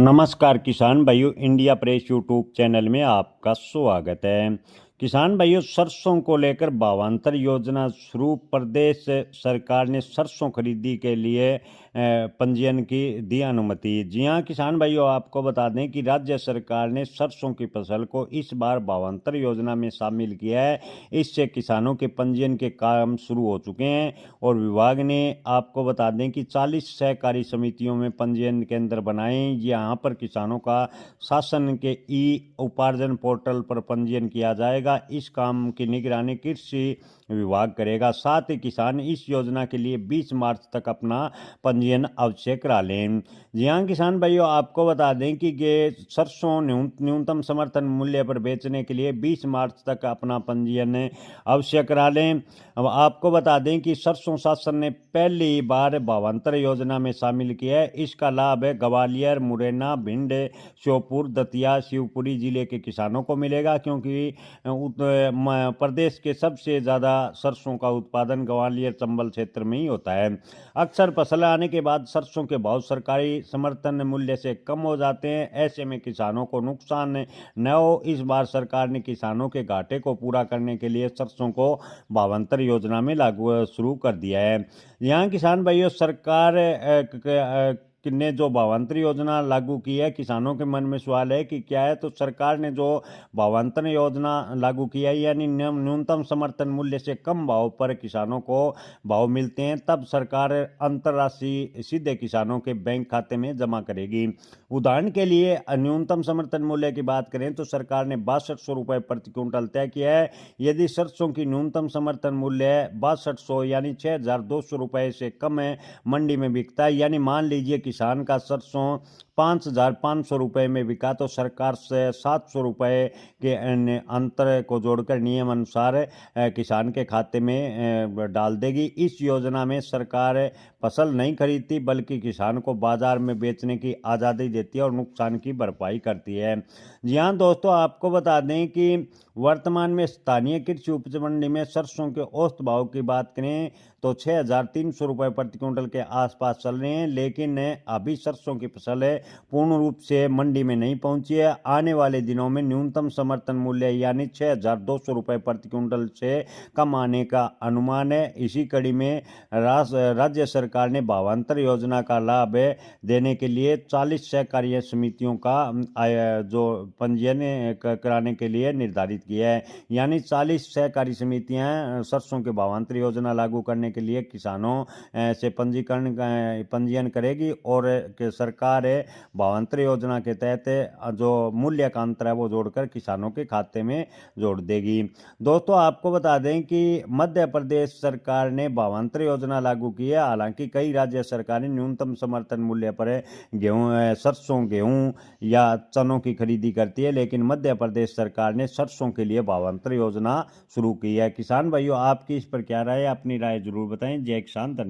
नमस्कार किसान भाइयों, इंडिया प्रेस यूट्यूब चैनल में आपका स्वागत है। किसान भाइयों, सरसों को लेकर भावांतर योजना शुरू। प्रदेश सरकार ने सरसों खरीदी के लिए पंजीयन की दी अनुमति। जी हां किसान भाइयों, आपको बता दें कि राज्य सरकार ने सरसों की फसल को इस बार भावांतर योजना में शामिल किया है। इससे किसानों के पंजीयन के काम शुरू हो चुके हैं और विभाग ने आपको बता दें कि 40 सहकारी समितियों में पंजीयन केंद्र बनाए। यहाँ पर किसानों का शासन के ई उपार्जन पोर्टल पर पंजीयन किया जाएगा। इस काम की निगरानी कृषि विभाग करेगा। साथ ही किसान इस योजना के लिए 20 मार्च तक अपना पंजीयन अवश्य करा लें। जी हाँ किसान भाइयों, आपको बता दें कि ये सरसों न्यूनतम समर्थन मूल्य पर बेचने के लिए 20 मार्च तक अपना पंजीयन अवश्य करा लें। अब आपको बता दें कि सरसों शासन ने पहली बार भावांतर योजना में शामिल किया है। इसका लाभ ग्वालियर, मुरैना, भिंड, श्योपुर, दतिया, शिवपुरी जिले के किसानों को मिलेगा, क्योंकि प्रदेश के सबसे ज़्यादा सरसों का उत्पादन ग्वालियर चंबल क्षेत्र में ही होता है। अक्सर फसल आने के बाद सरसों के भाव सरकारी समर्थन मूल्य से कम हो जाते हैं। ऐसे में किसानों को नुकसान न हो, इस बार सरकार ने किसानों के घाटे को पूरा करने के लिए सरसों को भावांतर योजना में लागू शुरू कर दिया है। यहाँ किसान भाइयों, सरकार ने जो भावांतर योजना लागू की है, किसानों के मन में सवाल है कि क्या है। तो सरकार ने जो भावांतर योजना लागू किया है, यानी न्यूनतम समर्थन मूल्य से कम भाव पर किसानों को भाव मिलते हैं, तब सरकार अंतर्राष्ट्रीय सीधे किसानों के बैंक खाते में जमा करेगी। उदाहरण के लिए न्यूनतम समर्थन मूल्य की बात करें तो सरकार ने 6200 रुपये प्रति क्विंटल तय किया है। यदि सरसों की न्यूनतम समर्थन मूल्य 6200 यानी 6200 रुपये से कम है, मंडी में बिकता है, यानी मान लीजिए किसान का सरसों 5500 रुपये में बिका, तो सरकार से 700 रुपये के अंतर को जोड़कर नियम अनुसार किसान के खाते में डाल देगी। इस योजना में सरकार फसल नहीं खरीदती, बल्कि किसान को बाजार में बेचने की आज़ादी देती है और नुकसान की भरपाई करती है। जी हाँ दोस्तों, आपको बता दें कि वर्तमान में स्थानीय कृषि उपज मंडी में सरसों के औसत भाव की बात करें तो 6300 रुपये प्रति क्विंटल के आसपास चल रहे हैं, लेकिन अभी सरसों की फसल पूर्ण रूप से मंडी में नहीं पहुंची है। आने वाले दिनों में न्यूनतम समर्थन मूल्य यानी 6200 रुपये प्रति क्विंटल से कम आने का अनुमान है। इसी कड़ी में राज्य सरकार ने भावांतर योजना का लाभ देने के लिए 40 सहकारी समितियों का जो पंजीयन कराने के लिए निर्धारित किया है। यानी 40 सहकारी समितियां सरसों के भावांतर योजना लागू करने के लिए किसानों से पंजीयन करेगी और सरकार भावांतर योजना के तहत जो मूल्य का अंतर है वो जोड़कर किसानों के खाते में जोड़ देगी। दोस्तों, आपको बता दें कि मध्य प्रदेश सरकार ने भावांतर योजना लागू की है। हालांकि कई राज्य सरकारें न्यूनतम समर्थन मूल्य पर सरसों, गेहूं या चनों की खरीदी करती है, लेकिन मध्य प्रदेश सरकार ने सरसों के लिए भावांतर योजना शुरू की है। किसान भाइयों, आपकी इस पर क्या राय है? अपनी राय जरूर बताएं। जय किसान, धन्यवाद।